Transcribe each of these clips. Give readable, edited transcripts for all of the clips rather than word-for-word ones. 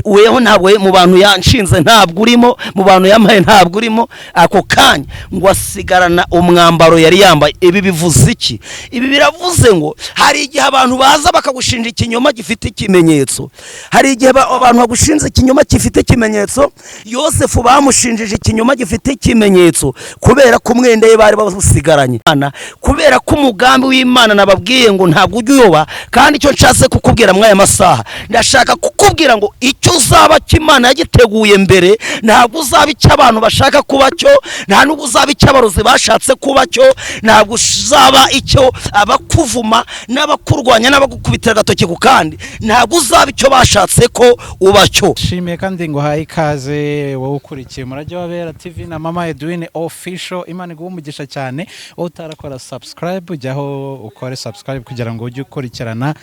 weho ntabwo mu bantu yanshinze ntabwo urimo, mu bantu yamaye ntabwo urimo. Ako kanya ngo asigarana umwambaro yari yambaye. Ibi bivuze iki? Ibi biravuze ngo hari igihe abantu baza bakagushinja ikinyoma gifite ikimenyetso. Hari igihe abantu bagushinze ikinyoma gifite ikimenyetso. Yosefu bamushinjije ikinyoma gifite ikimenyetso kubera ko umwenda ye bari bawusigaranye, kubera ko umugambi w'Imana nababwiye ngo ntabwo ujya uyoba. Kandi icyo nshatse kukubwira mwaya masaha, ndashaka kukubwira ngo icyo uzaba cy'Imana yagiteguye mbere ntabwo uzaba icyo abantu bashaka kuba cyo, nta nubwo uzaba icyo abarozi bashatse kuba cyo, ntabwo uzaba icyo abakuvuma n'abakurwanya n'abagukubitira agatoki ku kandi, ntabwo uzaba icyo bashatse ko uba cyo. Shimiye kandi ngo haye ikaze wowe ukurikiye Umurage w'Abera TV na Mama Edwin Official. Imana iguhe umugisha cyane. Wowe utarakora subscribe, ujyaho ukore subscribe kugira ngo ujye ukurikirana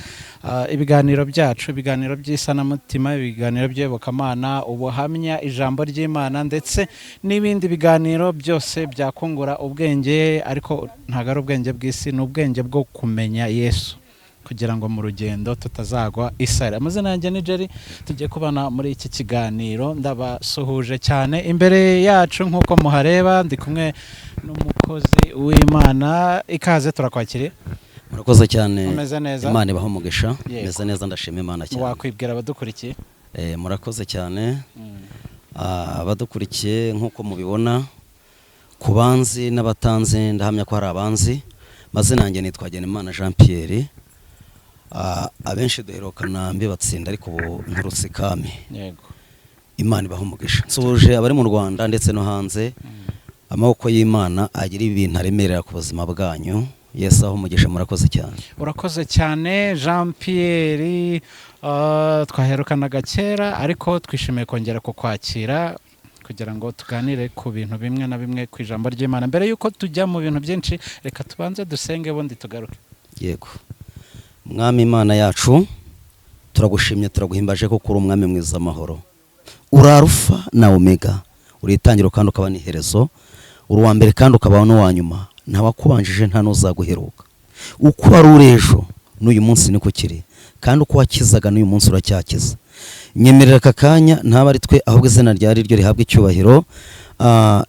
ibiganiro byacu, ibiganiro by'isanamutima, ibiganiro by'iyobokamana, ubuhamya, ijambo ry'Imana ndetse n'ibindi biganiro byose byakungura ubwenge, ariko ntago ari ubwenge bw'isi, ni ubwenge bwo kumenya Yesu kugira ngo mu rugendo tutazagwa isari. Amazina yanjye ni Jerry, tugiye kubana muri iki kiganiro. Ndabasuhuje cyane. Imbere yacu nk'uko muhareba ndi kumwe n'umukozi w'Imana. Ikaze, turakwakiriye. Murakoze cyane. Umeze neza? Imana ibaho umugisha. Meze neza, ndashima Imana cyane. Wakwibwira abadukurikiye? Murakoze cyane. Abadukurikiye nk'uko mubibona, ku banzi n'abatanzi ndahamya ko hari abanzi. Mazina yanjye nitwa Hagenimana Jean Pierre. Abenshi duherukana mbibatsinda ariko ubu nturutse kami. Yego. Imana ibaho umugisha. Nsubuje abari mu Rwanda ndetse no hanze. Amaboko y'Imana agira ibintu aremerera ku buzima bwanyu. Yesu aho umugisha. Murakoze cyane. Urakoze cyane Jean Pierre. Twaherukanaga kera ariko twishimiye kongera kukwakira kugira ngo tuganire ku bintu bimwe na bimwe ku ijambo ry'Imana. Mbere yuko tujya mu bintu byinshi, reka tubanze dusenge bundi tugaruke. Yego. Mwami Imana yacu, turagushimye turaguhimbaje ko uri umwami mwiza amahoro. Uri Alpha na Omega, uri itangiriro kandi ukaba n'iherezo, uri uwa mbere kandi ukaba n'uwa nyuma, nta wakubanjije nta n'uzaguheruka. Uko wari uri ejo n'uyu munsi niko kiri, kandi uko wakizaga n'uyu munsi uracyakiza. Nyemerera aka kanya ntaba ari twe ahubwo izina ryari ryo rihabwa icyubahiro.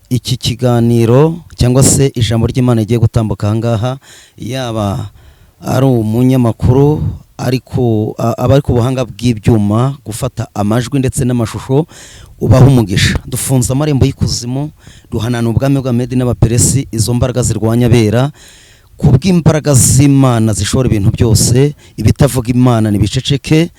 Iki kiganiro cyangwa se ijambo ry'Imana rigiye gutambuka aha ngaha, yaba ari umunyamakuru ariko abari ku buhanga bw'ibyuma gufata amajwi ndetse n'amashusho, ubaho umugisha. Dufunze amarembo y'ikuzimu, duhanana ubwami bw'Amedi n'Abaperesi, izo mbaraga zirwanya abera. Kubw'imbaraga z'Imana zishobora ibintu byose, ibitavuga Imana nibiceceke.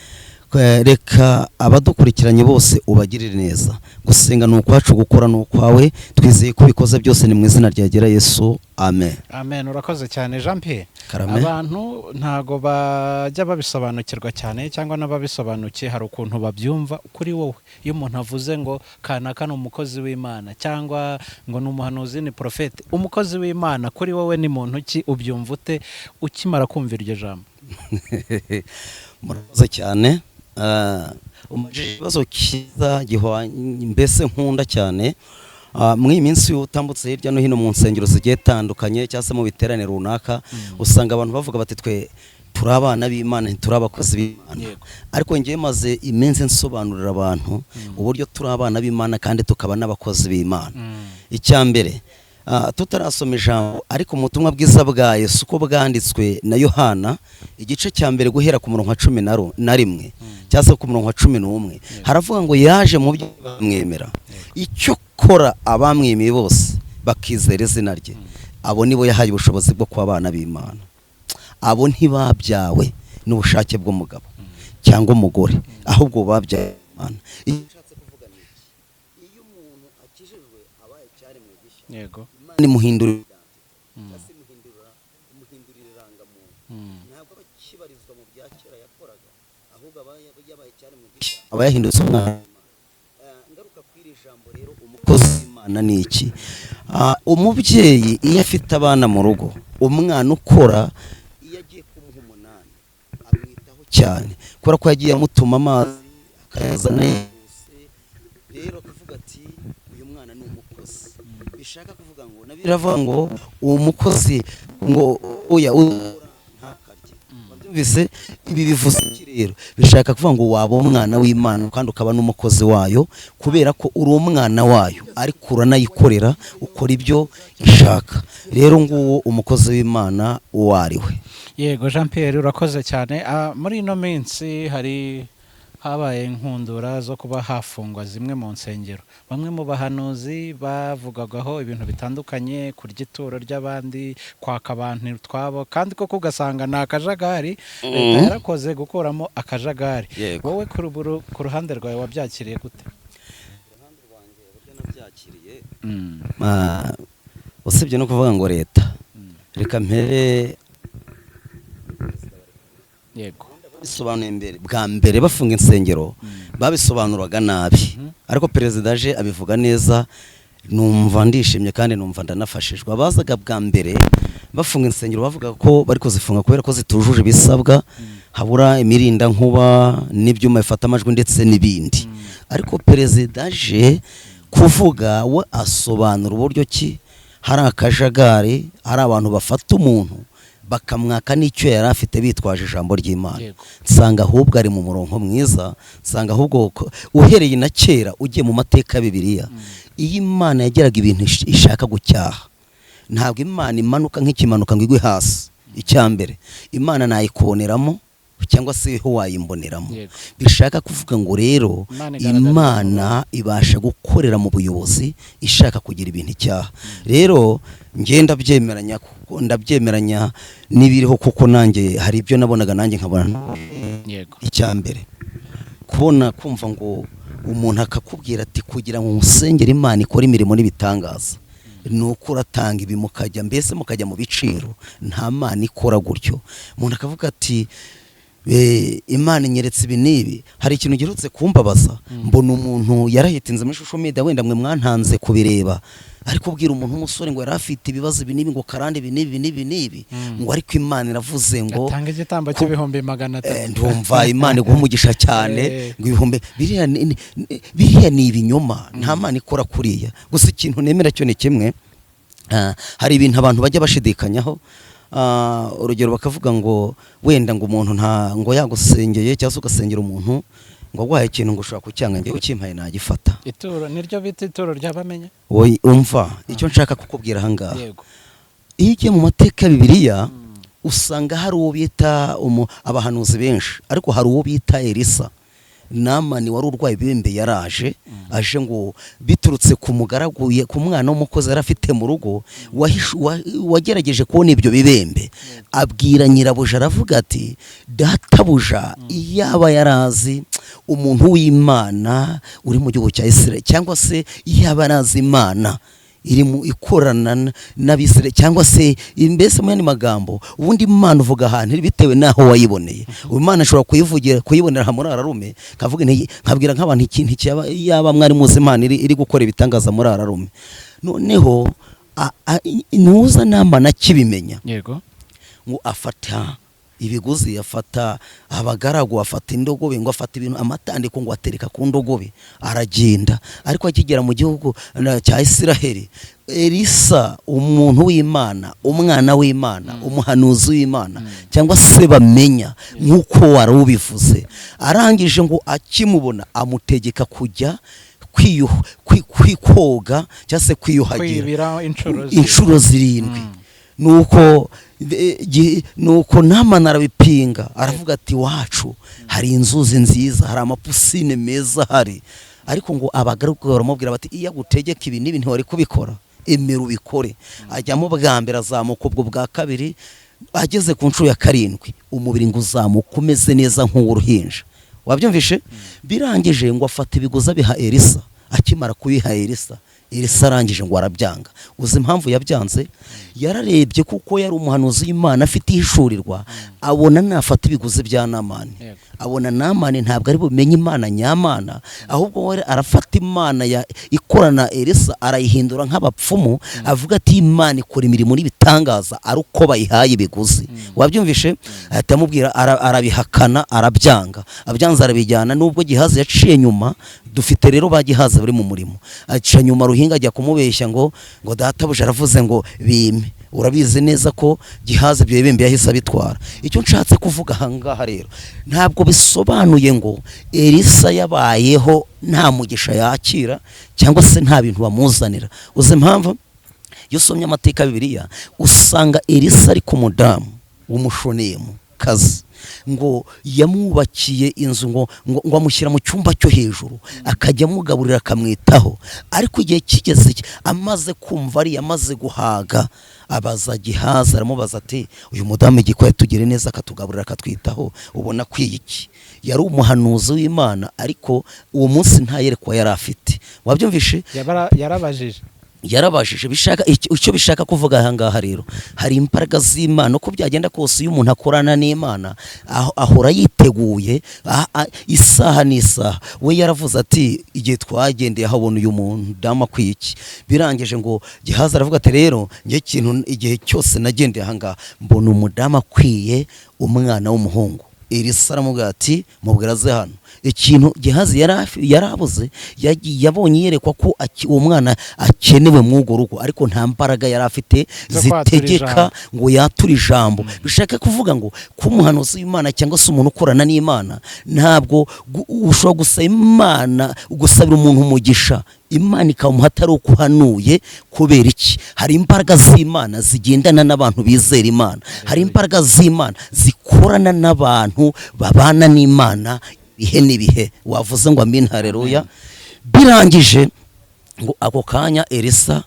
Reka abadukurikiranye bose ubagirire neza. Gusenga ni ukwacu, gukora ni ukwawe. Twizeye ko bikoze byose ni mu izina rya Yesu. Amen. Amen. Urakoze cyane Jean Pierre. Karame. Abantu ntago bajya babisobanukirwa cyane, cyangwa n'ababisobanukiye hari ukuntu babyumva kuri wowe. Iyo umuntu avuze ngo kanaka ni umukozi w'Imana cyangwa ngo ni umuhanuzi, ni profete, umukozi w'Imana kuri wowe ni muntu ki? Ubyumva ute ukimara kumva iryo jambo? Murakoze cyane. Ikibazo cyiza gihwanye mbese nkunda cyane. Muri iyi minsi utambutse hirya no hino mu nsengero zigiye tandukanye cyangwa se mu biterane runaka, usanga abantu bavuga bati twe turi abana b'Imana ntituri abakozi b'Imana. Ariko ngiye maze iminsi nsobanurira abantu uburyo turi abana b'Imana kandi tukaba n'abakozi b'Imana. Icyambere, tutarasoma ijambo ariko mu butumwa bwiza bwa Yesu uko bwanditswe na Yohana, igice cya mbere guhera ku murongo wa 11 cyangwa se ku murongo wa 11, haravuga ngo yaje mu byo bamwemera, icyo kora abamwemeye bose bakizera izina rye, abo nibo yahaye ubushobozi bwo kuba abana b'Imana. Abo ntibabyawe n'ubushake bw'umugabo cyangwa umugore, ahubwo babyaye Imana. Iyo umuntu akijijwe abaye cyari mu gishya, yego, Imana imuhindurira irangamuntu. Ntabwo bakibarizwa mu bya kera yakoraga, ahubwo abaye cyari mu gishya aba yahindutse umwana. Ngaruka kw'iri jambo rero, umukozi w'Imana ni iki? Umubyeyi iyo afite abana mu rugo, umwana ukora iyo agiye kumuha umunani amwitaho cyane, kubera ko yagiye amutuma amazi akayazana yose. Rero kuvuga ati uyu mwana ni umukozi, bishaka kuvuga ngo nabiravuga ngo uwo mukozi ngo oya ntakarye. wabyumvise ibi bivuze iki rero bishaka kuvuga ngo waba umwana w'Imana kandi ukaba n'umukozi wayo kubera ko uri umwana wayo ariko uranayikorera ukora ibyo ishaka rero nguwo umukozi w'Imana uwo ari we. Yego Jean Pierre urakoze cyane. Muri ino minsi habaye inkundura zo kuba hafungwa zimwe mu nsengero, bamwe mu bahanuzi bavugagaho ibintu bitandukanye, kurya ituro ry'abandi, kwaka abantu twabo, kandi koko ugasanga ni akajagari leta yarakoze gukuramo akajagari. Wowe ku ruhande rwawe wabyakiriye gute? Uruhande rwanjye uburyo nabyakiriye usibye no kuvuga ngo leta reka mpere yego bisobanuye mbere bwa mbere bafunga insengero babisobanuraga nabi ariko perezida aje abivuga neza numva ndishimye kandi numva ndanafashijwe. Abazaga bwa mbere bafunga insengero bavuga ko bari kuzifunga kubera ko zitujuje ibisabwa, habura imirinda nkuba n'ibyuma bifata amajwi ndetse n'ibindi, ariko perezida aje kuvuga we asobanura uburyo ki hari akajagari, hari abantu bafata umuntu bakamwaka n'icyo yari afite bitwaje ijambo ry'Imana. Nsanga ahubwo ari mu murongo mwiza, nsanga ahubwo uhereye na kera ugiye mu mateka ya Bibiliya iyo Imana yageraga ibintu ishaka gucyaha ntabwo Imana imanuka nk'ikimanuka ngo igwe hasi. Icyambere Imana nayikuboneramo cyangwa se ho wayimboneramo. Bishaka kuvuga ngo rero Imana ibasha gukorera mu buyobozi ishaka kugira ibintu icyaha. Rero ngenda ndabyemeranya n'ibiriho kuko nanjye hari ibyo nabonaga nanjye nkabona. Icyambere kubona kumva ngo umuntu akakubwira ati kugira ngo musengere Imana ikora imirimo n'ibitangaza nuko uratanga ibi mukajya mbese mukajya mu biciro, nta Mana ikora gutyo. Umuntu akavuga ati Imana inyeretse ibi n'ibi. Hari ikintu gerutse kumbabaza, mbona umuntu yarahitinze muri social media, wenda mwe mwantanze kubireba, ariko ubwira umuntu w'umusore ngo yari afite ibibazo ibi n'ibi ngo karande ibi n'ibi ngo ariko Imana iravuze ngo atanga igitambo cy'ibihumbi 300. Ndumva Imana iguhumugisha cyane ngo ibihumbi biriya ni ibinyoma, nta Mana ikora kuriya. Gusa ikintu nemera cyo ni kimwe, hari ibintu abantu bajya bashidikanyaho. Urugero bakavuga ngo wenda ngo umuntu nta ngo yagusengeye cyangwa ugasengera umuntu ngo agwaye ikintu ngo ushobora kucyanga ngiye ukimpaye nagifata. Ituro niryo bita ituro ry'abamenye. Umva icyo nshaka kukubwira ahangaha, iyo ugiye mu mateka ya Bibiliya usanga hari uwo bita abahanuzi benshi, ariko hari uwo bita Elisa. Namani wari urwaye ibibembe yaraje aje ngo biturutse ku mugaraguye ku mwana w'umukozi yari afite mu rugo wagerageje kubona ibyo bibembe, abwira nyirabuja aravuga ati databuja iyaba yarazi umuntu w'Imana uri mu gihugu cya Israel, cyangwa se iyaba yarazi Imana iri mu ikorana n'Abisirayeli, cyangwa se mbese mu yandi magambo ubundi Imana uvuga ahantu bitewe naho wayiboneye. Imana ashobora kuyibonera muri Ararume, kavuga nkabwira nk'abantu ikintu yaba mwari muzi Imana iri gukora ibitangaza muri Ararume, noneho nuza Namani akibimenya ngo afata ibiguzi, afata abagaragu, afata indogobe, ngo afata ibintu amatandiko ngo atereka ku ndogobe aragenda. Ariko akigera mu gihugu cya Isiraheli, Elisa umuntu w'Imana, umwana w'Imana, umuhanuzi w'Imana cyangwa se bamenya nk'uko wari ubivuze, arangije ngo akimubona amutegeka kujya kwikoga cyangwa se kwiyuhagira inshuro 7. nuko Namani arabipinga, aravuga ati wacu hari inzuzi nziza, hari amapusine meza hari, ariko ngo abagaragu baramubwira bati iyo agutegeka ibi n'ibi ntiwari kubikora, emera ubikore. Ajyamo bwa mbere azamuka, ubwo bwa kabiri ageze ku nshuro ya 7 umubiri ngo uzamuka umeze neza nk'uw'uruhinja. Wabyumvishe? Birangije ngo afata ibiguza biha Elisa. Akimara kubiha Elisa arangije ngo arabyanga. Uzi impamvu yabyanze? Yararebye kuko yari umuhanuzi w'Imana afite ihishurirwa, abona nafata ibiguzi bya Namani, abona Namani ntabwo ari bumenye Imana nyamana, ahubwo we arafata Imana ikorana Elisa arayihindura nk'abapfumu, avuga ati Imana ikora imirimo n'ibitangaza ari uko bayihaye ibiguzi. Wabyumvishe? Atamubwira, arabihakana, arabyanga. Abyanze arabijyana, nubwo Gihazi yaciye nyuma. Dufite rero bagihaza bari mu murimo, aca nyuma Ruhinga ajya kumubeshya ngo databuja aravuze ngo bime. urabizi neza ko Gihazi ibyo bibembe yahise abitwara. Icyo nshatse kuvuga ahangaha rero ntabwo bisobanuye ngo Elisa yabayeho nta mugisha yakira cyangwa se nta bintu bamuzanira. Uzi impamvu? Iyo usomye amateka ya Bibiliya usanga Elisa ari ku mudamu w'umushonemu kazi ngo yamwubakiye inzu ngo amushyira mu cyumba cyo hejuru akajya amugaburira akamwitaho, ariko igihe kigeze amaze kumva ari yamaze guhaga abaza Gihazi aramubaza ati uyu mudamu igikwiye tugire neza akatugaburira akatwitaho ubona kwiyiki? Yari umuhanuzi w'Imana ariko uwo munsi nta yerekwa yari afite. Wabyumvishe? yarabajije bishaka icyo bishaka kuvuga ahangaha rero hari imbaraga z'Imana uko byagenda kose iyo umuntu akorana n'Imana ahora yiteguye isaha n'isaha. We yaravuze ati igihe twagendeye habona uyu muntu dama kwiki, birangije ngo Gihazi aravuga ati rero ngiye kintu igihe cyose nagendeye ahangaha mbona umudamu akwiye umwana w'umuhungu. Elisa aramubwira ati mubwira ze hano. Ikintu Gihazi yarabuze yabonye yerekwa ko uwo mwana akenewe mu rugo, ariko nta mbaraga yari afite zitegeka ngo yature ijambo. Bishaka kuvuga ngo kumuhanuzi w'Imana cyangwa se umuntu ukorana n'Imana ntabwo ushobora gusaba Imana ugusabira umuntu umugisha Imana ikamuha atari uko uhanuye. Kubera iki? Hari imbaraga z'Imana zigendana n'abantu bizera Imana, hari imbaraga z'Imana zikorana n'abantu babana n'Imana ibihe n'ibihe. Wavuze ngo amin, haleluya. Birangije ngo ako kanya Elisa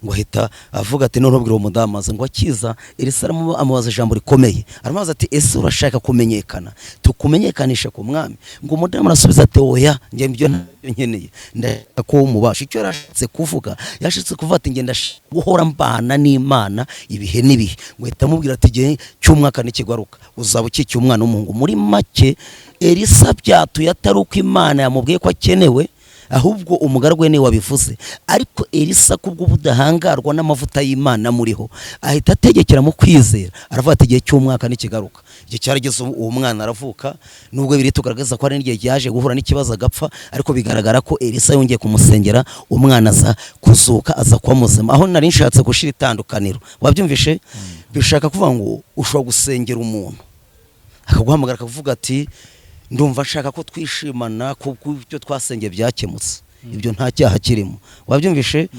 ngo ahita avuga ati none ubwira umudamu maze ngo akiza. Elisa amubaza ijambo rikomeye, aramubaza ati ese urashaka kumenyekana tukumenyekanisha ku mwami? Ngo umudamu arasubiza ati oya, njye ibyo nkeneye ndashaka ko umubasha. Icyo yarashatse kuvuga yashatse kuvuga ati ngenda guhora mbana n'Imana ibihe n'ibihe. Ngo ahita amubwira ati igihe cy'umwaka nikigaruka uzaba ukikiye umwana w'umuhungu. Muri make Elisa byatuye atari uko Imana yamubwiye ko akenewe, ahubwo umugaragu we niwe wabivuze. Ariko Elisa kubwo budahangarwa n'amavuta y'Imana muriho ahita ategekera mu kwizera, aravuga ati igihe cy'umwaka nikigaruka. Igihe cyarageze uwo mwana aravuka, nubwo biri tugaragaza ko ari n'igihe yaje guhura n'ikibazo agapfa, ariko bigaragara ko Elisa yongeye kumusengera umwana aza kuzuka aza kuba muzima. Aho nari nshatse gushira itandukaniro, wabyumvishe? Bishaka kuvuga ngo ushobora gusengera umuntu akaguhamagara akavuga ati ndumva nshaka ko twishimana kuko ibyo twasengeye byakemutse. Ibyo nta cyaha kirimo. Wabyumvishe?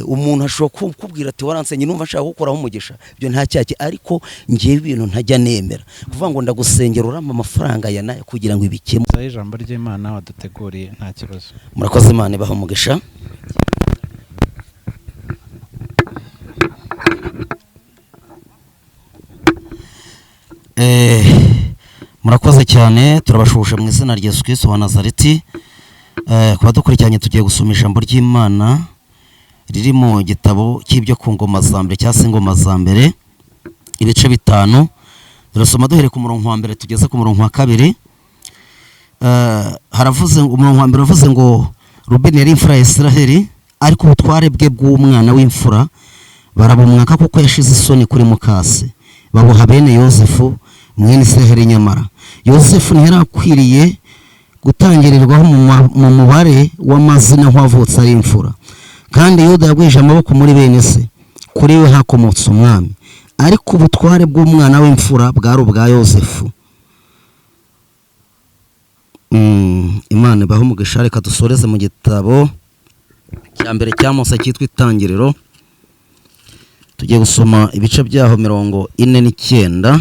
Umuntu ashobora kubwira ati waransenye numva nshaka gukoraho umugisha. Ibyo nta cyaha, ariko ngiye ibintu ntajya nemera kuvuga ngo ndagusengera uramba amafaranga ya nayo kugira ngo ibikemure. Ijambo ry'Imana waduteguriye nta kibazo. Murakoze, Imana ibaha umugisha. Murakoze cyane, turabashuje mu izina rya Yesu Kristo wa Nazareti. Kuba dukurikiranye tugiye gusoma ijambo ry'Imana riri mu gitabo cy'ibyo ku ngoma za mbere cyangwa se ingoma za mbere ibice 5. Turasoma duhere ku murongo wa mbere tugeze ku murongo wa kabiri. Haravuze umurongo wa mbere uvuze ngo Rubeni yari imfura ya Israheli, ariko ubutware bwe bw'umwana w'imfura barabumwaka kuko yashize isoni kuri mukase, babuha bene Yosefu mwene Israheli. Nyamara Yosefu ntiyarakwiriye gutangirirwaho mu mubare w'amazina nk'uwavutse ari imfura, kandi Yuda yagwije amaboko muri bene se, kuri we hakomotse umwami, ariko ubutware bw'umwana w'imfura bwari ubwa Yosefu. Imana ibaho umugisha. Reka dusoreze mu gitabo cya mbere cya Mose cyitwa Itangiriro, tugiye gusoma ibice byaho 49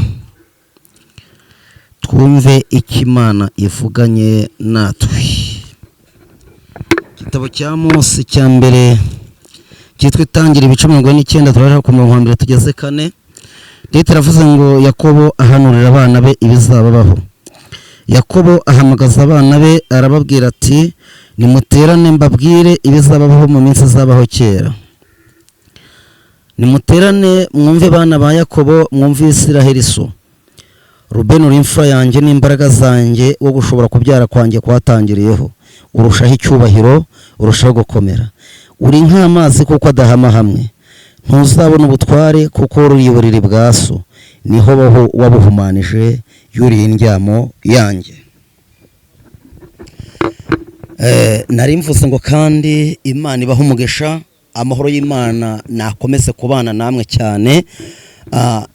twumve icyo Imana ivuganye natwe. Igitabo cya Mose cya mbere cyitwa Itangiriro ibice 49 turaje ku murongo wa mbere tugeze 4. Leta iravuze ngo Yakobo ahanurira abana be ibizababaho. Yakobo ahamagaza abana be arababwira ati nimuterane mbabwire ibizababaho mu minsi zabaho kera. Nimuterane mwumve bana ba Yakobo, mwumve Israheli so. Rubeni uri imfura yanjye n'imbaraga zanjye, wo gushobora kubyara kwanjye kwatangiriyeho. Urushaho icyubahiro, urushaho gukomera. Uri nk'amazi kuko adahama hamwe. Ntuzabona ubutware kuko uri uburiri bwa so. Niho wabuhumanije yuriye indyamo yanjye. Nari mvuze ngo kandi Imana ibaha umugisha amahoro y'Imana nakomeze kubana namwe cyane.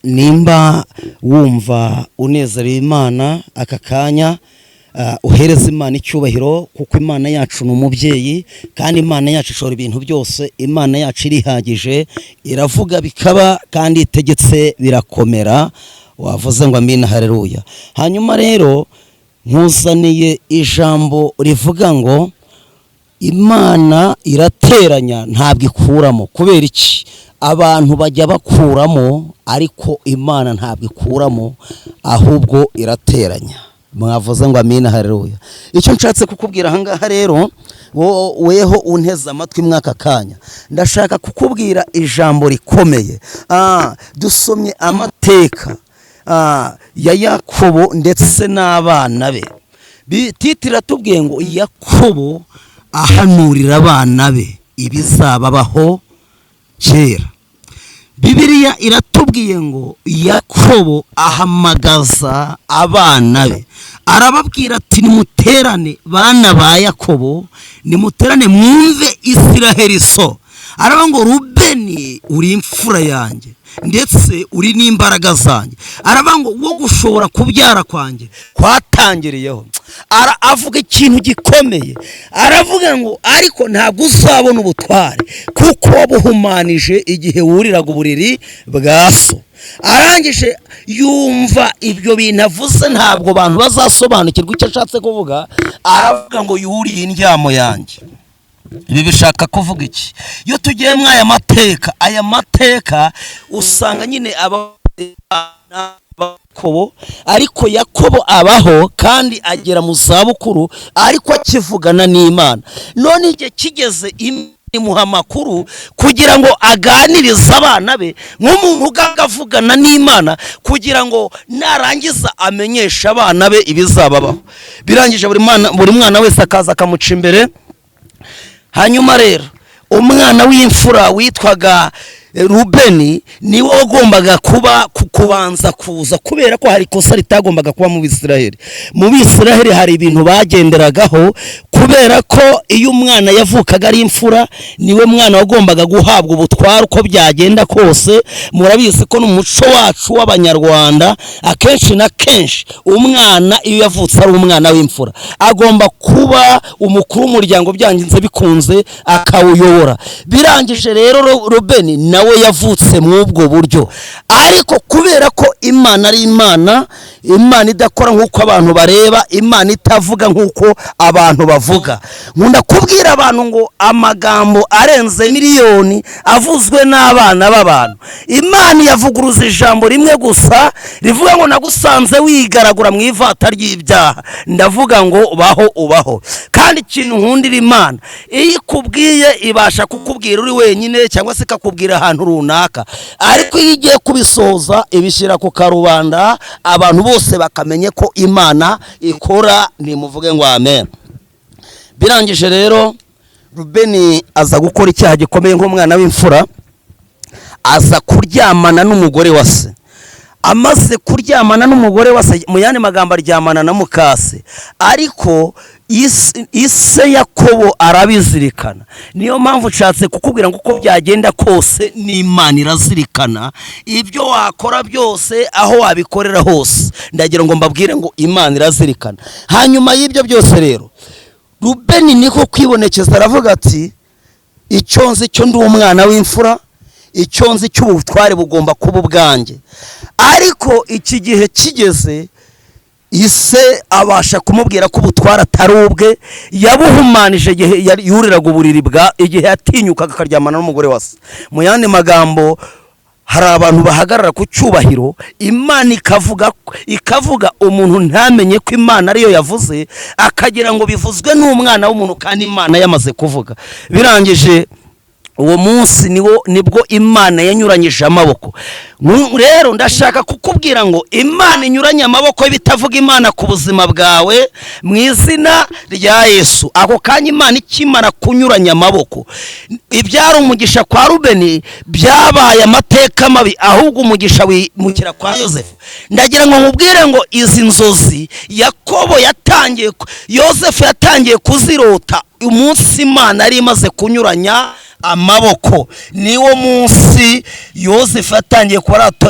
Nimba wumva unezerewe Imana aka kanya, uhereza Imana icyubahiro, kuko Imana yacu ni umubyeyi kandi Imana yacu ishobora ibintu byose. Imana yacu irihagije, iravuga bikaba kandi itegetse birakomera. Wavuze ngo amina, haleluya. Hanyuma rero nkuzaniye ijambo rivuga ngo Imana irateranya ntabwo ikuramo. Kubera iki? Abantu bajya bakuramo ariko Imana ntabwo ikuramo, ahubwo irateranya. Mwavuze ngo amina, haleluya. Icyo nshatse kukubwira aha ngaha rero, weho unteze amatwi mwaka kanya, ndashaka kukubwira ijambo rikomeye. Dusomye amateka ya Yakobo ndetse n'abana be. Titira tubwiye ngo Yakobo ahanurira abana be ibizababaho kera. Bibiliya iratubwiye ngo Yakobo ahamagaza abana be, arababwira ati nimuterane bana ba Yakobo, nimuterane mwumve Isiraheli so. Aravuga ngo Rubeni uri imfura yanjye ndetse uri n'imbaraga zanjye. Aravuga ngo wo gushobora kubyara kwanjye kwatangiriyeho. Avuga ikintu gikomeye, aravuga ngo ariko ntabwo uzabona ubutware kuko wabuhumanije igihe wuriraga uburiri bwa so. Arangije yumva ibyo bintu avuze ntabwo abantu bazasobanukirwa icyo ashatse kuvuga. Aravuga ngo yuriye indyamo yanjye. Ibi bishaka kuvuga iki? Iyo tugiye mu aya mateka usanga nyine Yakobo, ariko Yakobo abaho kandi agera mu zabukuru ariko akivugana n'Imana. None igihe kigeze imuha amakuru kugira ngo aganirize abana be nk'umuntu ugavugana n'Imana, kugira ngo narangiza amenyesha abana be ibizababaho. Birangije buri mwana wese akaza akamuca imbere. Hanyuma rero umwana w'imfura witwaga Rubeni niwe wagombaga kubanza kuza, kubera ko hari ikosa ritagombaga kuba mu Bisiraheli. Mu Bisiraheli hari ibintu bagenderagaho, kubera ko iyo umwana yavukaga ari imfura niwe mwana wagombaga guhabwa ubutware uko byagenda kose. Murabizi ko n'umuco wacu w'Abanyarwanda akenshi na kenshi umwana iyo yavutse ari umwana w'imfura agomba kuba umukuru w'umuryango, byanginze bikunze akawuyobora. Birangije rero Rubeni nawe yavutse mw'ubwo buryo, ariko kubera ko Imana ari Imana idakora nk'uko abantu bareba, Imana itavuga nk'uko abantu bavuga. Nkunda kubwira abantu ngo amagambo arenze miliyoni avuzwe n'abana b'abantu. Imana yavuguruza ijambo rimwe gusa rivuga ngo nagusanze wigaragura mu ivata ry'ibyaha, ndavuga ngo baho ubaho. Kandi ikintu nkundira Imana, iyo ikubwiye ibasha kukubwira uri wenyine cyangwa se ikakubwira ahantu runaka, ariko iyo igiye kubisoza ibishyira ku karubanda abantu bose bakamenye ko Imana ikora. Nimuvuge ngo amen. Birangije rero Rubeni aza gukora icyaha gikomeye nk'umwana w'imfura, aza kuryamana n'umugore wa se. Amaze kuryamana n'umugore wa se, mu yandi magambo aryamana na mukase, ariko ise Yakobo arabizirikana. Niyo mpamvu nshatse kukubwira ngo uko byagenda kose n'Imana irazirikana ibyo wakora byose, aho wabikorera hose. Ndagira ngo mbabwire ngo Imana irazirikana. Hanyuma y'ibyo byose rero Rubeni niko kwibonekeza, aravuga ati icyo nzi cyo ndi umwana w'imfura, icyo nzi cy'ubutware bugomba kuba ubwanjye. Ariko iki gihe kigeze, ise abasha kumubwira ko ubutware atari ubwe, yabuhumanije igihe yuriraga uburiri igihe yatinyukaga akaryamana n'umugore wa se. Mu yandi magambo, hari abantu bahagarara ku cyubahiro, Imana ikavuga umuntu ntamenye ko Imana ariyo yavuze, akagira ngo bivuzwe n'umwana w'umuntu kandi Imana yamaze kuvuga. Birangije uwo munsi nibwo Imana yanyuranyije amaboko. Rero ndashaka kukubwira ngo Imana inyuranye amaboko bitavuga Imana ku buzima bwawe mu izina rya Yesu. Ako kanya Imana ikimara kunyuranya amaboko, ibyari umugisha kwa Rubeni byabaye amateka mabi, ahubwo umugisha wimukira kwa Yosefu. Ndagira ngo nkubwire ngo izi nzozi Yosefu yatangiye kuzirota umunsi Imana ari imaze kunyuranya amaboko. Niwo munsi Yosefu yatangiye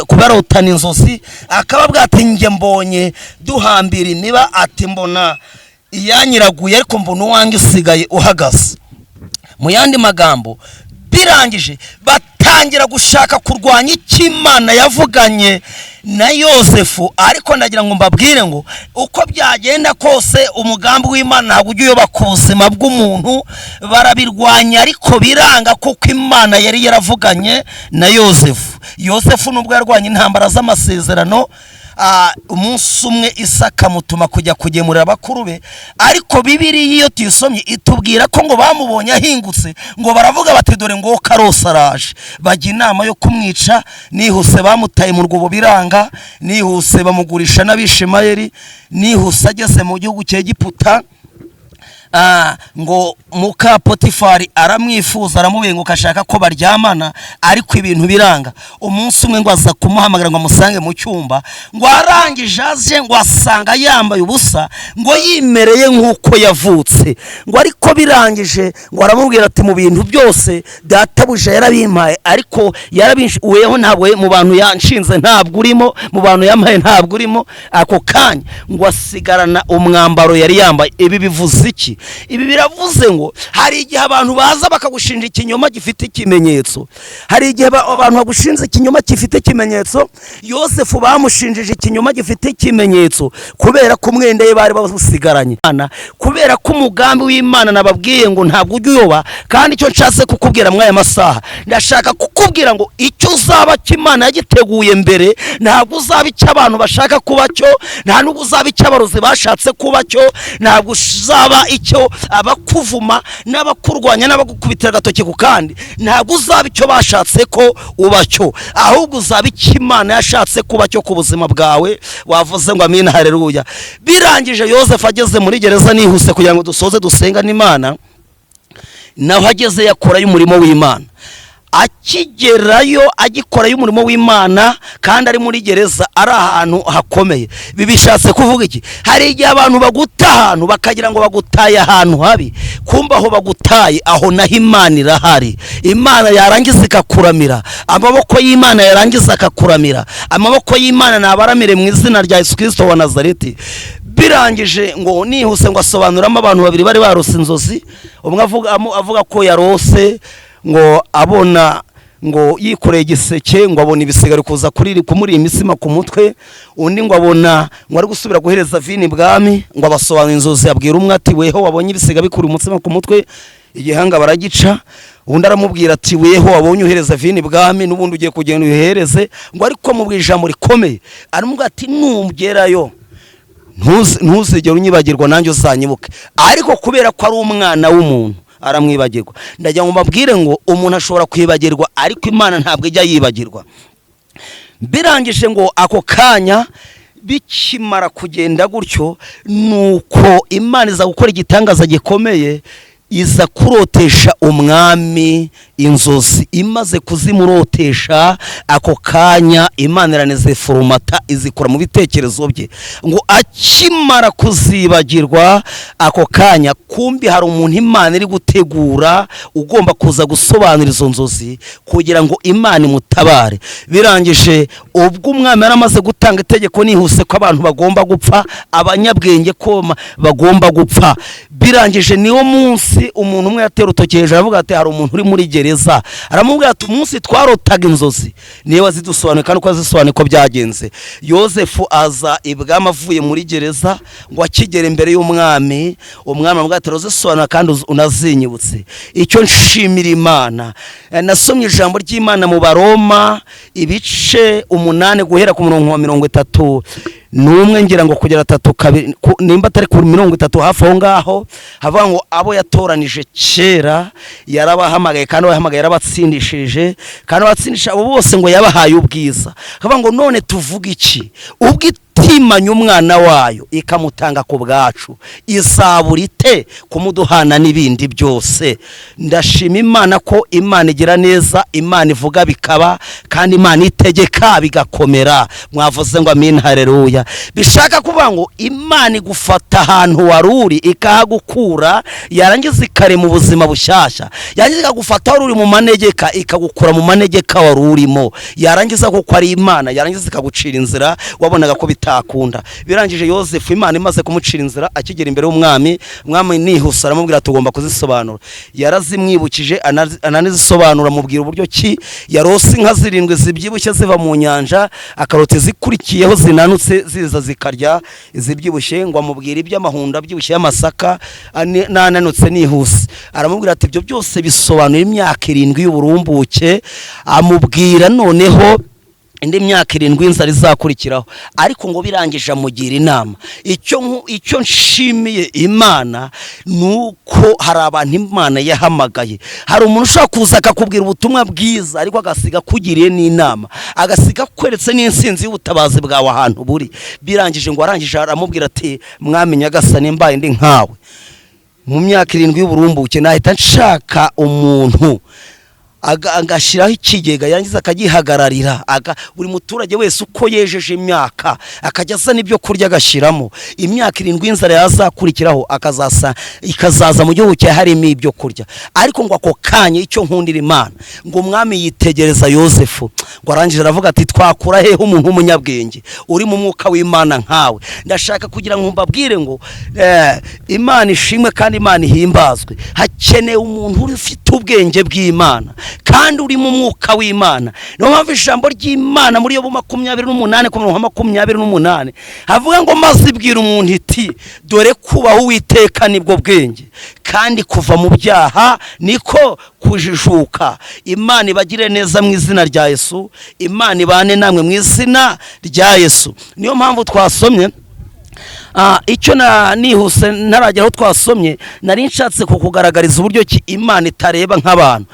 kubarotana inzozi, akababwira ati njye mbonye duhambira imiba, ati mbona iyanyiraguye ariko mbona uwange usigaye uhagaze. Mu yandi magambo, birangije batangira gushaka kurwanya icyo Imana yavuganye na Yosefu. Ariko ndagira ngo mbabwire ngo uko byagenda kose umugambi w'Imana ntabwo ujya uyoba ku buzima bw'umuntu. Barabirwanya ariko biranga, kuko Imana yari yaravuganye na Yosefu. Yosefu nubwo yarwanya intambara z'amasezerano, umunsi umwe Isaka mutuma kujya kugemurira abakuru be, ariko Bibiliya iyo tuyisomye itubwira ko ngo bamubonye ahingutse, ngo baravuga bati dore ngo Karose araje. Bajya inama yo kumwica, nihuse bamutaye mu rwobo biranga, nihuse bamugurisha n'Abishimayeli, nihuse ageze mu gihugu cya Egiputa, ngo muka Potifari aramwifuza, aramubenguka ashaka ko baryamana, ariko ibintu biranga. Umunsi umwe ngo aza kumuhamagara ngo amusange mu cyumba, ngo arangije aje ngo asanga yambaye ubusa, ngo yimereye nk'uko yavutse. Ngo ariko birangije ngo aramubwira ati mu bintu byose databuja yarabimpaye, ariko yarabinshuweho, ntabwo mu bantu yanshinze ntabwo urimo, mu bantu yampaye ntabwo urimo. Ako kanya ngo asigarana umwambaro yari yambaye. Ibi bivuze iki? Ibi biravuze ngo hari igihe abantu baza bakagushinja ikinyoma gifite ikimenyetso. Hari igihe abantu bagushinja ikinyoma gifite ikimenyetso. Yosefu bamushinjije ikinyoma gifite ikimenyetso kubera ko umwenda ye bari bawusigaranye. Kubera ko umugambi w'Imana nababwiye ngo ntabwo ujya uyoba, kandi icyo nshatse kukubwira mwaya masaha, ndashaka kukubwira ngo icyo uzaba cy'Imana yagiteguye mbere ntabwo uzaba icyo abantu bashaka kuba cyo, nta nubwo uzaba icyo abarozi bashatse kuba cyo, ntabwo uzaba icyo abakuvuma n'abakurwanya n'abagukubitira agatoki ku kandi, ntabwo uzaba icyo bashatse ko uba cyo, ahubwo uzaba icyo Imana yashatse kuba cyo ku buzima bwawe. Wavuze ngo amina, haleluya. Birangije Yosefu ageze muri gereza, nihuse kugira ngo dusoze dusenga n'Imana, naho ageze yakorayo umurimo w'Imana. Akigerayo agikorayo umurimo w'Imana, kandi ari muri gereza, ari ahantu hakomeye. Bibishatse kuvuga iki? Hari igihe abantu baguta ahantu bakagira ngo bagutaye ahantu habi, kumba aho bagutaye aho naho Imana irahari. Imana yarangiza ikakuramira, amaboko y'Imana yarangiza akakuramira. Amaboko y'Imana nabaramire mu izina rya Yesu Kristo wa Nazareti. Birangije ngo nihuse ngo asobanuramo abantu babiri bari barose inzozi. Umwe avuga ko yarose ngo abona ngo yikoreye igiseke, ngo abona ibisigari kuza kumuri imisima ku mutwe. Undi ngo abona ngo ari gusubira guhereza vini bwami, ngo abasobanura inzozi. Abwira umwe ati weho wabonye ibisiga bikuri umutsima ku mutwe, igihanga baragica. Undi aramubwira ati weho wabonye uhereza vini bwami, n'ubundi ugiye kugenda uhereze. Ngo ariko mu bwijambo rikomeye aramubwira ati nugerayo ntuzigere unyibagirwa, nanjye uzanyibuke. Ariko kubera ko ari umwana w'umuntu aramwibagirwa. Ndagira ngo mbabwire ngo umuntu ashobora kwibagirwa, ariko Imana ntabwo ijya yibagirwa. Birangije ngo ako kanya bikimara kugenda gutyo, nuko Imana iza gukora igitangaza gikomeye. Iza kurotesha umwami inzozi. Imaze kuzimurotesha, ako kanya Imana iraneze forumata, izikora mu bitekerezo bye. Ngo akimara kuzibagirwa, ako kanya kumbi hari umuntu Imana iri gutegura ugomba kuza gusobanura izo nzozi kugira ngo Imana imutabare. Birangije ubwo umwami yaramaze gutanga itegeko nihuse ko abantu bagomba gupfa, abanyabwenge ko bagomba gupfa. Birangije niwo munsi umuntu umwe yatera urutoki hejuru aravuga ati hari umuntu uri muri gereza. Aramubwira ati umunsi twarotaga inzozi niwe wazidusobanuye, kandi uko azisobanuye ko byagenze. Yosefu aza ibwami avuye muri gereza, ngo akigera imbere y'umwami, umwami aramubwira ati uzisobanura kandi unazinyibutse. Icyo nshimira Imana, nasomye ijambo ry'Imana mu Baroma ibice 8 guhera ku murongo wa 30 n'umwe ngira ngo kugera 3 nimba atari ku 30 hafi aho ngaho. Havuga ngo abo yatoranije kera yarabahamagaye, kandi abahamagaye yarabatsindishije, kandi abatsindisha abo bose ngo yabahaye ubwiza. Havuga ngo none tuvuga iki? Ubwo itimanye umwana wayo ikamutanga ku bwacu, izaburite kumuduhana n'ibindi byose. Ndashima Imana ko Imana igira neza, Imana ivuga bikaba, kandi Imana itegeka bigakomera. Mwavuze ngo amin, haleluya. haleluya. Bishaka kuvuga ngo Imana igufata ahantu waruri ikahagukura, yarangiza ikarema ubuzima bushyashya, yarangiza ikagufata wari uri mu manegeka ikagukura mu manegeka wari urimo, yarangiza kuko ari Imana, yarangiza ikagucira inzira wabonaga ko bitakunda. Birangije Yosefu Imana imaze kumucira inzira, akigera imbere y'umwami, umwami nihuse aramubwira tugomba kuzisobanura. Yarazimwibukije ananizisobanura, mubwira uburyo ki yarose inka 7 zibyibushye ziva mu nyanja, akaroti zikurikiyeho zinanutse ziza zikarya izibyibushye, ngo amubwira iby'amahunda byibushye y'amasaka nananutse nihuse. Aramubwira ati ibyo byose bisobanura imyaka 7 y'uburumbuke. Amubwira noneho indi myaka 7 inzara izakurikiraho, ariko ngo birangije amugira inama. Icyo nshimiye Imana nuko hari abantu Imana yahamagaye. Hari umuntu ushaka kuza akakubwira ubutumwa bwiza, ariko agasiga kugiriye n'inama, agasiga kweretse n'insinzi y'ubutabazi bwawe ahantu buri. Birangije ngo arangije aramubwira ati mwami nyagasani, mbaye ndi nkawe mu myaka 7 y'uburumbuke, nahita nshaka umuntu agashiraho ikigega, yangiza akagihagararira, buri muturage wese uko yejeje imyaka akajya asa n'ibyo kurya agashiramo. Imyaka 7 inzara yazakurikiraho ikazaza mu gihugu cya harimo ibyo kurya. Ariko ngo ako kanya icyo nkundira Imana, ngo umwami yitegereza Yosefu, ngo arangije aravuga ati twakura hehe umuntu w'umunyabwenge uri mu mwuka w'Imana nkawe. Ndashaka kugira ngo mbabwire ngo Imana ishimwe kandi Imana ihimbazwe. Hakeneye umuntu ufite ubwenge bw'Imana kandi uri mu mwuka w'Imana. No mpamvu ijambo ry'Imana muri Yobu 28:28 havuga ngo maze ibwira umuntu iti dore kubaho Uwiteka nibwo bwenge, kandi kuva mu byaha niko kujijuka. Imana ibagire neza mu izina rya Yesu, Imana ibane namwe mu izina rya Yesu. Niyo mpamvu twasomye icyo nihuse ntarageraho twasomye, nari nshatse kukugaragariza uburyo ki Imana itareba nk'abantu.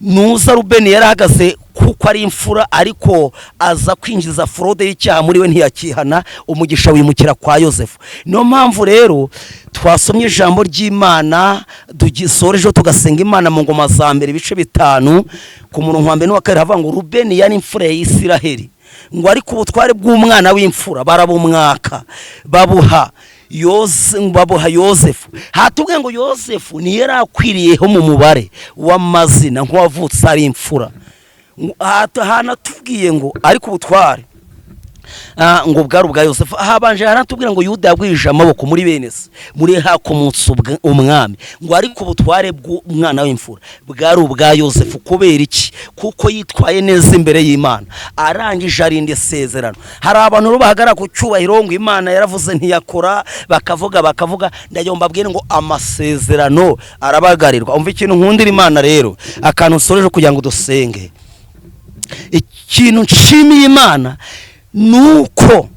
Nuza Rubeni yarahagaze kuko ari imfura, ariko aza kwinjiza fraude y'icyaha muri we ntiyakihana, umugisha wimukira kwa Yosefu. Niyo mpamvu rero twasomye ijambo ry'Imana dugisorejo tugasenga Imana mu ngoma za mbere ibice 5 ku murongo wa 1 n'uwa 2 havuga ngo Rubeni yari imfura ya Isiraheli, ngo ariko ubutware bw'umwana w'imfura barabumwaka babuha Yosefu. Hatubwiye ngo Yosefu ni yarakwiriyeho mu mubare w'amazina nk'uwavutse ari imfura. Hanatubwiye ngo ariko ubutware ngo bwari ubwa Yosefu. Habanje haratubwira ngo Yuda yagwije amaboko muri bene se, muri hakomotse umwami, ngo ariko ubutware bw'umwana w'imfura bwari ubwa Yosefu. Kubera iki? Kuko yitwaye neza imbere y'Imana, arangije arinda isezerano. Hari abantu bahagara ku cyubahiro ngo Imana yaravuze ntiyakora, bakavuga. Ndayo mbabwire ngo amasezerano arabagarirwa. Umva ikintu nkundira Imana rero, akantu soreje kugira ngo dusenge. Ikintu nshimiye Imana nuko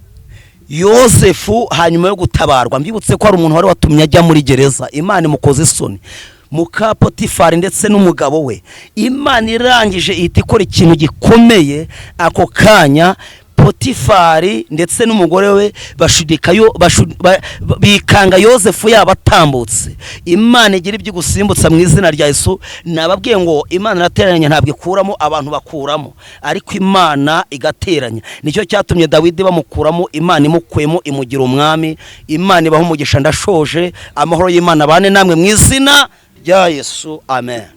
Yosefu hanyuma yo gutabarwa, mbibutse ko ari umuntu wari watumye ajya muri gereza, Imana imukoze isoni muka Potifari ndetse n'umugabo we. Imana irangije ihita ikora ikintu gikomeye. Ako kanya Potifari ndetse n'umugore we bikanga Yosefu yabatambutse. Imana igira ibyo gusimbutsa mu izina rya Yesu. Nababwiye ngo Imana irateranya, ntabwo ikuramo, abantu bakuramo, ariko Imana igateranya. Nicyo cyatumye Dawidi bamukuramo, Imana imukuyemo imugira umwami. Imana ibaho umugisha. Ndashoje. Amahoro y'Imana bane namwe mu izina rya Yesu, amen.